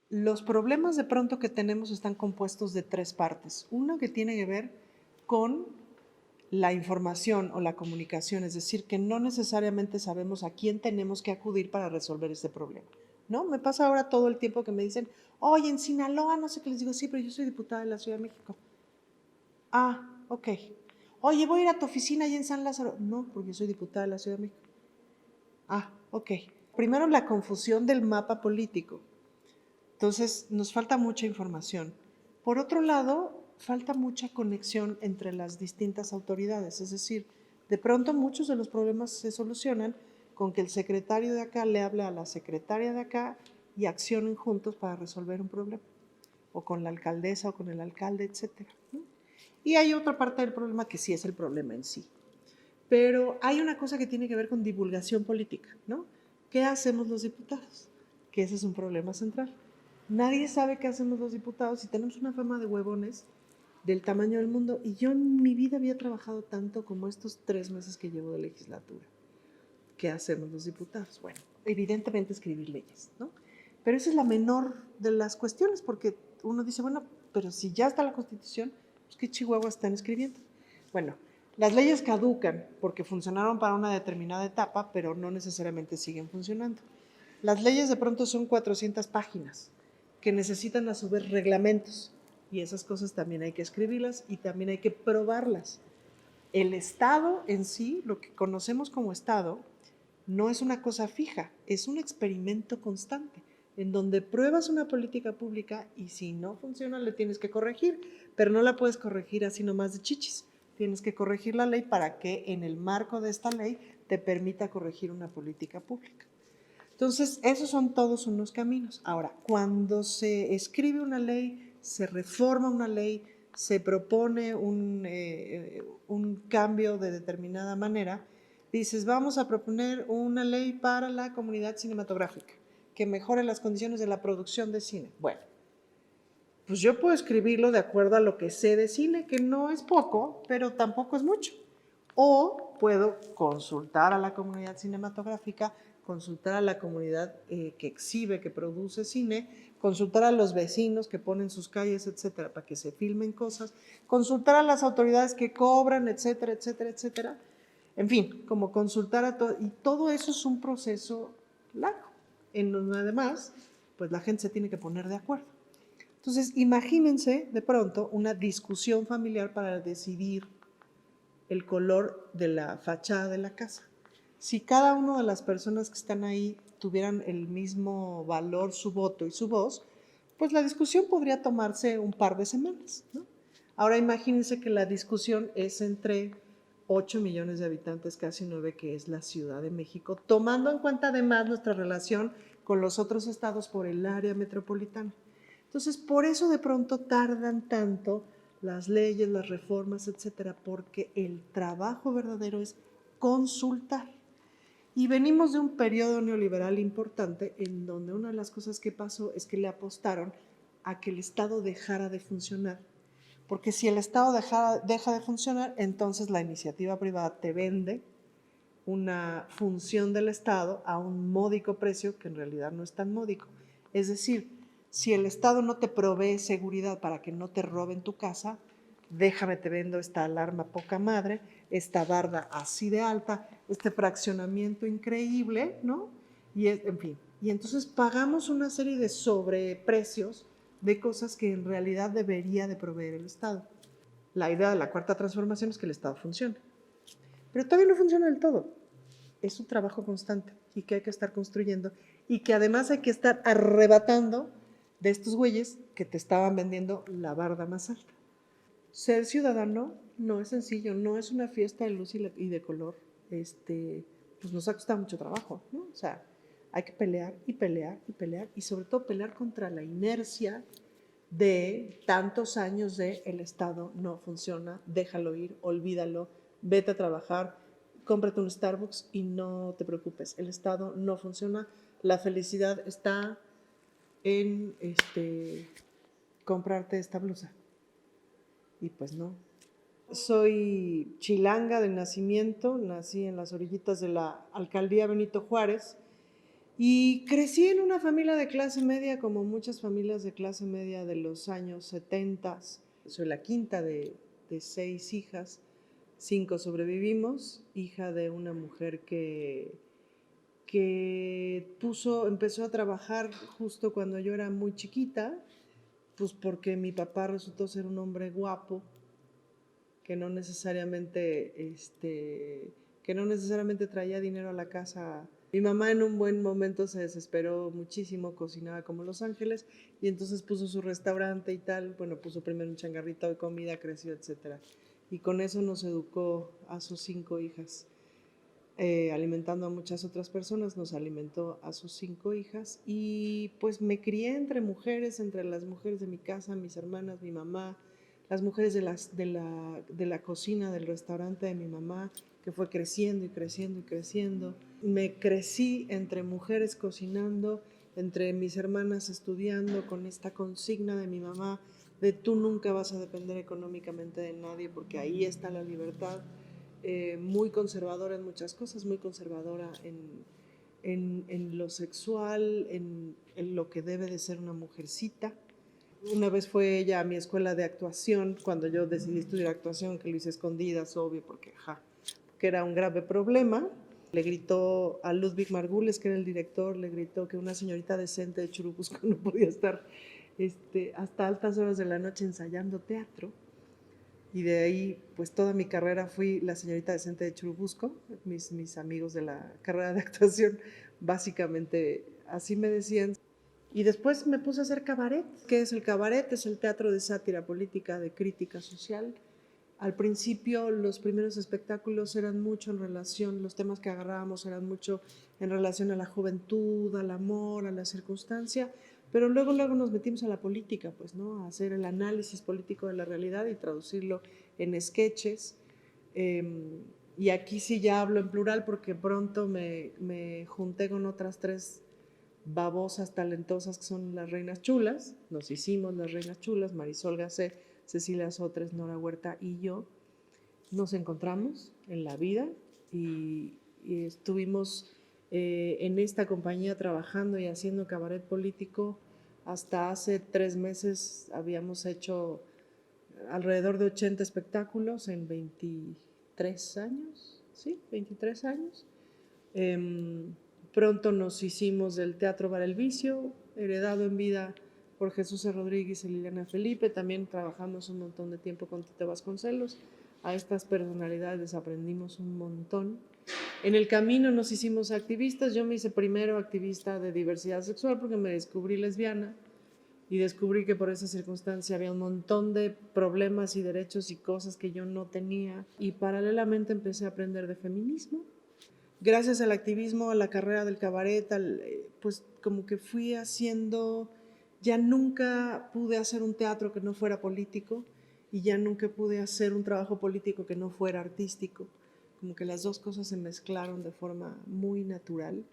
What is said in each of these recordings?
Los problemas de pronto que tenemos están compuestos de tres partes. Uno que tiene que ver con la información o la comunicación, es decir, que no necesariamente sabemos a quién tenemos que acudir para resolver este problema, ¿no? Me pasa ahora todo el tiempo que me dicen, oye, en Sinaloa, no sé qué, les digo, sí, pero yo soy diputada de la Ciudad de México. Ah, ok. Oye, voy a ir a tu oficina allá en San Lázaro. No, porque yo soy diputada de la Ciudad de México. Ah, ok. Primero la confusión del mapa político. Entonces, nos falta mucha información. Por otro lado, falta mucha conexión entre las distintas autoridades, es decir, de pronto muchos de los problemas se solucionan con que el secretario de acá le hable a la secretaria de acá y accionen juntos para resolver un problema, o con la alcaldesa o con el alcalde, etcétera, ¿no? Y hay otra parte del problema que sí es el problema en sí. Pero hay una cosa que tiene que ver con divulgación política, ¿no? ¿Qué hacemos los diputados? Que ese es un problema central. Nadie sabe qué hacemos los diputados y tenemos una fama de huevones del tamaño del mundo. Y yo en mi vida había trabajado tanto como estos 3 meses que llevo de legislatura. ¿Qué hacemos los diputados? Bueno, evidentemente escribir leyes, ¿no? Pero esa es la menor de las cuestiones, porque uno dice, bueno, pero si ya está la Constitución, pues ¿qué chihuahua están escribiendo? Bueno, las leyes caducan porque funcionaron para una determinada etapa, pero no necesariamente siguen funcionando. Las leyes de pronto son 400 páginas que necesitan a su vez reglamentos y esas cosas también hay que escribirlas y también hay que probarlas. El Estado en sí, lo que conocemos como Estado, no es una cosa fija, es un experimento constante en donde pruebas una política pública y si no funciona le tienes que corregir, pero no la puedes corregir así nomás de chichis. Tienes que corregir la ley para que en el marco de esta ley te permita corregir una política pública. Entonces, esos son todos unos caminos. Ahora, cuando se escribe una ley, se reforma una ley, se propone un cambio de determinada manera, dices, vamos a proponer una ley para la comunidad cinematográfica que mejore las condiciones de la producción de cine. Bueno, pues yo puedo escribirlo de acuerdo a lo que sé de cine, que no es poco, pero tampoco es mucho. O puedo consultar a la comunidad cinematográfica, consultar a la comunidad que exhibe, que produce cine, consultar a los vecinos que ponen sus calles, etcétera, para que se filmen cosas, consultar a las autoridades que cobran, etcétera, etcétera, etcétera. En fin, como consultar a todo, y todo eso es un proceso largo, en donde además, pues la gente se tiene que poner de acuerdo. Entonces, imagínense de pronto una discusión familiar para decidir el color de la fachada de la casa. Si cada una de las personas que están ahí tuvieran el mismo valor, su voto y su voz, pues la discusión podría tomarse un par de semanas, ¿no? Ahora imagínense que la discusión es entre 8 millones de habitantes, casi 9, que es la Ciudad de México, tomando en cuenta además nuestra relación con los otros estados por el área metropolitana. Entonces, por eso de pronto tardan tanto las leyes, las reformas, etcétera, porque el trabajo verdadero es consultar. Y venimos de un periodo neoliberal importante en donde una de las cosas que pasó es que le apostaron a que el Estado dejara de funcionar. Porque si el Estado deja de funcionar, entonces la iniciativa privada te vende una función del Estado a un módico precio que en realidad no es tan módico. Es decir, si el Estado no te provee seguridad para que no te roben tu casa, déjame te vendo esta alarma poca madre, esta barda así de alta, este fraccionamiento increíble, ¿no? Y en fin, y entonces pagamos una serie de sobreprecios de cosas que en realidad debería de proveer el Estado. La idea de la cuarta transformación es que el Estado funcione. Pero todavía no funciona del todo. Es un trabajo constante y que hay que estar construyendo y que además hay que estar arrebatando de estos güeyes que te estaban vendiendo la barda más alta. Ser ciudadano no es sencillo, no es una fiesta de luz y de color. Pues nos ha costado mucho trabajo, ¿no? O sea, hay que pelear y pelear y pelear y sobre todo pelear contra la inercia de tantos años de el Estado no funciona, déjalo ir, olvídalo, vete a trabajar, cómprate un Starbucks y no te preocupes, el Estado no funciona, la felicidad está en comprarte esta blusa. Y pues no. Soy chilanga de nacimiento, nací en las orillitas de la alcaldía Benito Juárez Y crecí en una familia de clase media, como muchas familias de clase media de los años 70. Soy la quinta de 6 hijas, 5 sobrevivimos, hija de una mujer que empezó a trabajar justo cuando yo era muy chiquita, pues porque mi papá resultó ser un hombre guapo, que no necesariamente, que no necesariamente traía dinero a la casa. Mi mamá en un buen momento se desesperó muchísimo, cocinaba como Los Ángeles, y entonces puso su restaurante y tal. Bueno, puso primero un changarrito de comida, creció, etcétera. Y con eso nos educó a sus 5 hijas. Alimentando a muchas otras personas, nos alimentó a sus 5 hijas, y pues me crié entre mujeres, entre las mujeres de mi casa, mis hermanas, mi mamá, las mujeres de la cocina del restaurante de mi mamá, que fue creciendo y creciendo y creciendo. Me crecí entre mujeres cocinando, entre mis hermanas estudiando, con esta consigna de mi mamá de tú nunca vas a depender económicamente de nadie porque ahí está la libertad. Muy conservadora en muchas cosas, muy conservadora en lo sexual, en lo que debe de ser una mujercita. Una vez fue ella a mi escuela de actuación, cuando yo decidí estudiar actuación, que lo hice escondidas, obvio, porque era un grave problema. Le gritó a Ludwig Margules, que era el director, le gritó que una señorita decente de Churubusco no podía estar hasta altas horas de la noche ensayando teatro. Y de ahí, pues toda mi carrera fui la señorita decente de Churubusco. Mis amigos de la carrera de actuación básicamente así me decían. Y después me puse a hacer cabaret. ¿Qué es el cabaret? Es el teatro de sátira política, de crítica social. Al principio los primeros espectáculos eran mucho en relación, los temas que agarrábamos eran mucho en relación a la juventud, al amor, a la circunstancia, pero luego nos metimos a la política, pues, ¿no? A hacer el análisis político de la realidad y traducirlo en sketches. Y aquí sí ya hablo en plural porque pronto me junté con otras 3 babosas talentosas que son las reinas chulas. Nos hicimos las reinas chulas, Marisol Gacé, Cecilia Sotres, Nora Huerta y yo. Nos encontramos en la vida y estuvimos en esta compañía trabajando y haciendo cabaret político. Hasta hace 3 meses habíamos hecho alrededor de 80 espectáculos en 23 años, ¿sí? 23 años. Pronto nos hicimos del Teatro Bar El Vicio, heredado en vida por Jesús C. Rodríguez y Liliana Felipe. También trabajamos un montón de tiempo con Tito Vasconcelos. A estas personalidades aprendimos un montón. En el camino nos hicimos activistas. Yo me hice primero activista de diversidad sexual porque me descubrí lesbiana y descubrí que por esa circunstancia había un montón de problemas y derechos y cosas que yo no tenía. Y paralelamente empecé a aprender de feminismo. Gracias al activismo, a la carrera del cabaret, pues como que fui haciendo, ya nunca pude hacer un teatro que no fuera político y ya nunca pude hacer un trabajo político que no fuera artístico. Como que las dos cosas se mezclaron de forma muy natural.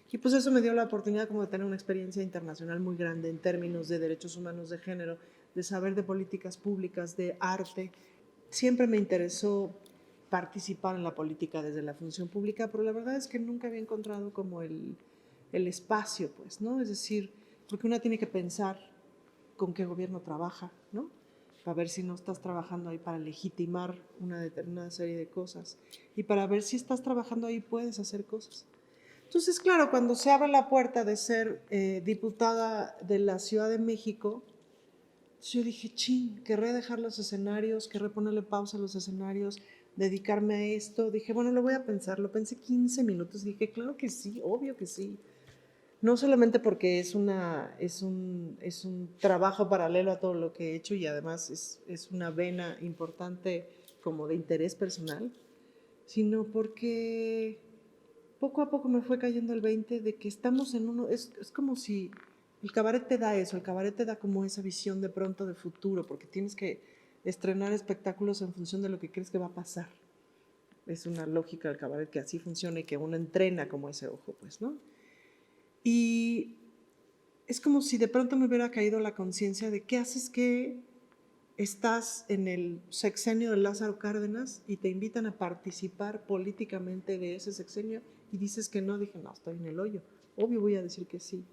Y pues eso me dio la oportunidad como de tener una experiencia internacional muy grande en términos de derechos humanos, de género, de saber de políticas públicas, de arte. Siempre me interesó participar en la política desde la función pública, pero la verdad es que nunca había encontrado como el espacio, pues, ¿no? Es decir, porque uno tiene que pensar con qué gobierno trabaja, ¿no? Para ver si no estás trabajando ahí para legitimar una determinada serie de cosas y para ver si estás trabajando ahí puedes hacer cosas. Entonces, claro, cuando se abre la puerta de ser diputada de la Ciudad de México, yo dije, chin, querré dejar los escenarios, querré ponerle pausa a los escenarios, dedicarme a esto. Dije, bueno, lo voy a pensar. Lo pensé 15 minutos y dije, claro que sí, obvio que sí. No solamente porque es un trabajo paralelo a todo lo que he hecho y además es una vena importante como de interés personal, sino porque poco a poco me fue cayendo el 20 de que estamos en uno, es como si el cabaret te da eso, el cabaret te da como esa visión de pronto de futuro, porque tienes que estrenar espectáculos en función de lo que crees que va a pasar. Es una lógica del cabaret que así funciona y que uno entrena como ese ojo, pues, ¿no? Y es como si de pronto me hubiera caído la conciencia de qué haces que estás en el sexenio de Lázaro Cárdenas y te invitan a participar políticamente de ese sexenio y dices que no. Dije, no, estoy en el hoyo, obvio voy a decir que sí,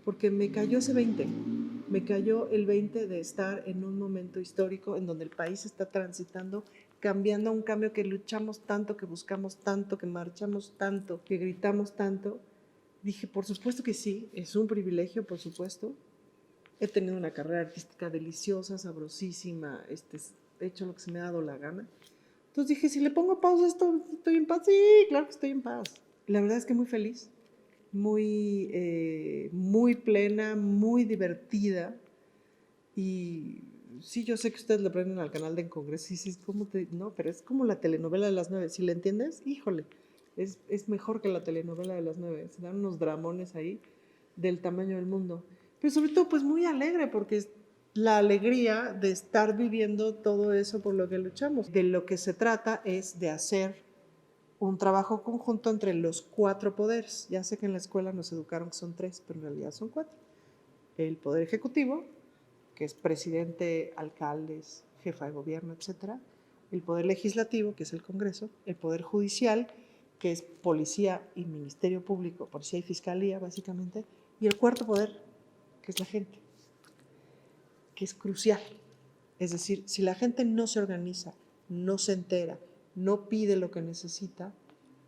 porque me cayó ese 20, me cayó el 20 de estar en un momento histórico en donde el país está transitando, cambiando a un cambio que luchamos tanto, que buscamos tanto, que marchamos tanto, que gritamos tanto. Dije, por supuesto que sí, es un privilegio, por supuesto. He tenido una carrera artística deliciosa, sabrosísima, he hecho lo que se me ha dado la gana. Entonces dije, si le pongo pausa a esto, ¿estoy en paz? Sí, claro que estoy en paz. La verdad es que muy feliz, muy plena, muy divertida. Y sí, yo sé que ustedes le prenden al canal de En Congreso. Y sí, no, pero es como la telenovela de las 9. Si le entiendes, híjole, es mejor que la telenovela de las 9. Se dan unos dramones ahí del tamaño del mundo. Pero sobre todo, pues muy alegre, porque es la alegría de estar viviendo todo eso por lo que luchamos. De lo que se trata es de hacer un trabajo conjunto entre los 4 poderes. Ya sé que en la escuela nos educaron que son 3, pero en realidad son 4. El poder ejecutivo, que es presidente, alcaldes, jefa de gobierno, etcétera. El poder legislativo, que es el Congreso. El poder judicial, que es policía y ministerio público, policía y fiscalía, básicamente. Y el cuarto poder, que es la gente, que es crucial. Es decir, si la gente no se organiza, no se entera, no pide lo que necesita,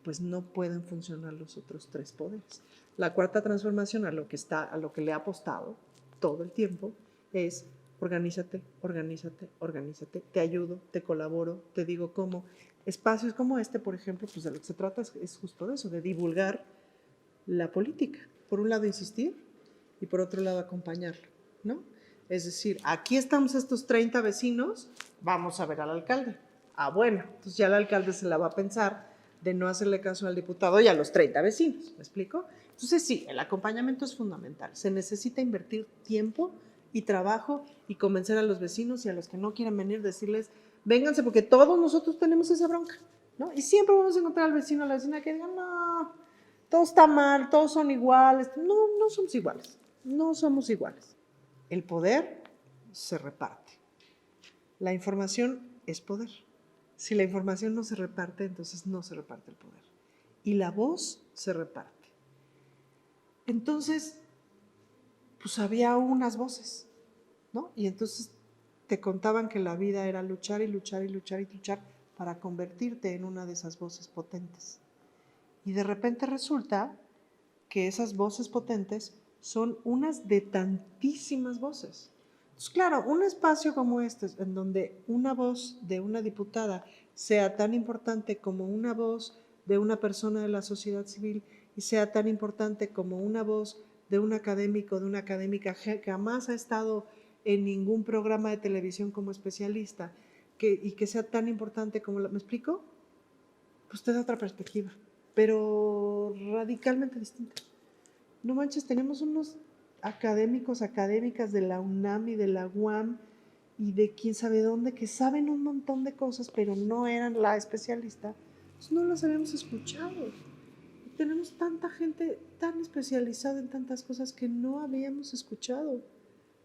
pues no pueden funcionar los otros 3 poderes. La cuarta transformación a lo que le ha apostado todo el tiempo es organízate, organízate, organízate, te ayudo, te colaboro, te digo cómo. Espacios como este, por ejemplo, pues de lo que se trata es justo de eso, de divulgar la política. Por un lado insistir y por otro lado acompañarlo, ¿no? Es decir, aquí estamos estos 30 vecinos, vamos a ver al alcalde. Ah, bueno, entonces ya el alcalde se la va a pensar de no hacerle caso al diputado y a los 30 vecinos, ¿me explico? Entonces sí, el acompañamiento es fundamental. Se necesita invertir tiempo y trabajo y convencer a los vecinos y a los que no quieren venir, decirles, vénganse porque todos nosotros tenemos esa bronca, ¿no? Y siempre vamos a encontrar al vecino o a la vecina que digan, no, todo está mal, todos son iguales. No, no somos iguales, no somos iguales. El poder se reparte. La información es poder. Si la información no se reparte, entonces no se reparte el poder. Y la voz se reparte. Entonces, pues había unas voces, ¿no? Y entonces te contaban que la vida era luchar y luchar y luchar y luchar para convertirte en una de esas voces potentes. Y de repente resulta que esas voces potentes son unas de tantísimas voces. Entonces, claro, un espacio como este, en donde una voz de una diputada sea tan importante como una voz de una persona de la sociedad civil y sea tan importante como una voz de un académico, de una académica que jamás ha estado en ningún programa de televisión como especialista, y que sea tan importante como ¿me explico? Pues te da otra perspectiva, pero radicalmente distinta. No manches, tenemos unos académicos, académicas de la UNAM y de la UAM y de quién sabe dónde, que saben un montón de cosas, pero no eran la especialista, pues no las habíamos escuchado. Y tenemos tanta gente tan especializada en tantas cosas que no habíamos escuchado,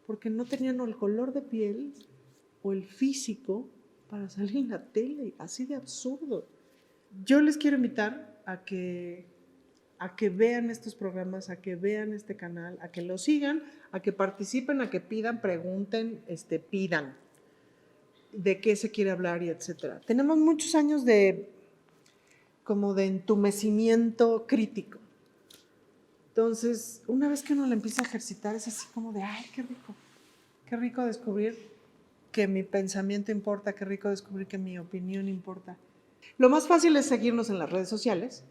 porque no tenían o el color de piel o el físico para salir en la tele, así de absurdo. Yo les quiero invitar a que vean estos programas, a que vean este canal, a que lo sigan, a que participen, a que pidan, pregunten, pidan de qué se quiere hablar y etcétera. Tenemos muchos años como de entumecimiento crítico. Entonces, una vez que uno lo empieza a ejercitar, es así como de, ay, qué rico descubrir que mi pensamiento importa, qué rico descubrir que mi opinión importa. Lo más fácil es seguirnos en las redes sociales.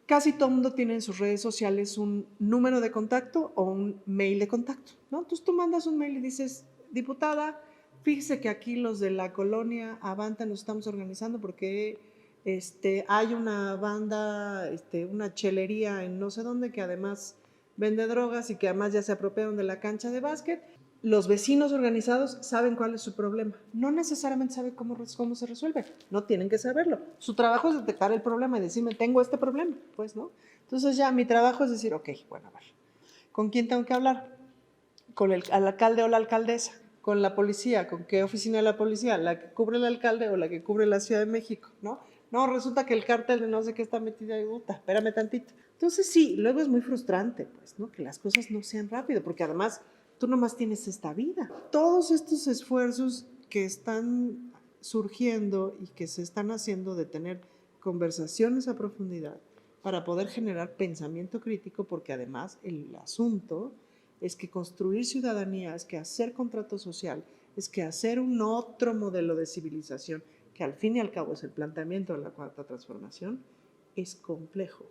Casi todo el mundo tiene en sus redes sociales un número de contacto o un mail de contacto, ¿no? Entonces tú mandas un mail y dices, diputada, fíjese que aquí los de la colonia Avanta nos estamos organizando porque hay una banda, una chelería en no sé dónde que además vende drogas y que además ya se apropiaron de la cancha de básquet. Los vecinos organizados saben cuál es su problema. No necesariamente saben cómo se resuelve. No tienen que saberlo. Su trabajo es detectar el problema y decirme, tengo este problema. Pues, ¿no? Entonces ya mi trabajo es decir, ok, bueno, a ver, ¿con quién tengo que hablar? Con el alcalde o la alcaldesa. Con la policía. ¿Con qué oficina de la policía? ¿La que cubre el alcalde o la que cubre la Ciudad de México? ¿No? No, resulta que el cártel de no sé qué está metido ahí. Espérame tantito. Entonces sí, luego es muy frustrante, pues, ¿no? Que las cosas no sean rápido, porque además tú nomás tienes esta vida. Todos estos esfuerzos que están surgiendo y que se están haciendo de tener conversaciones a profundidad para poder generar pensamiento crítico, porque además el asunto es que construir ciudadanía, es que hacer contrato social, es que hacer un otro modelo de civilización, que al fin y al cabo es el planteamiento de la cuarta transformación, es complejo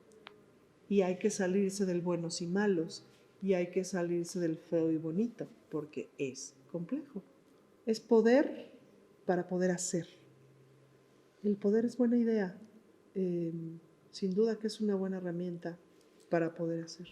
y hay que salirse del buenos y malos y hay que salirse del feo y bonito porque es complejo. Es poder para poder hacer. El poder es buena idea, sin duda que es una buena herramienta para poder hacer.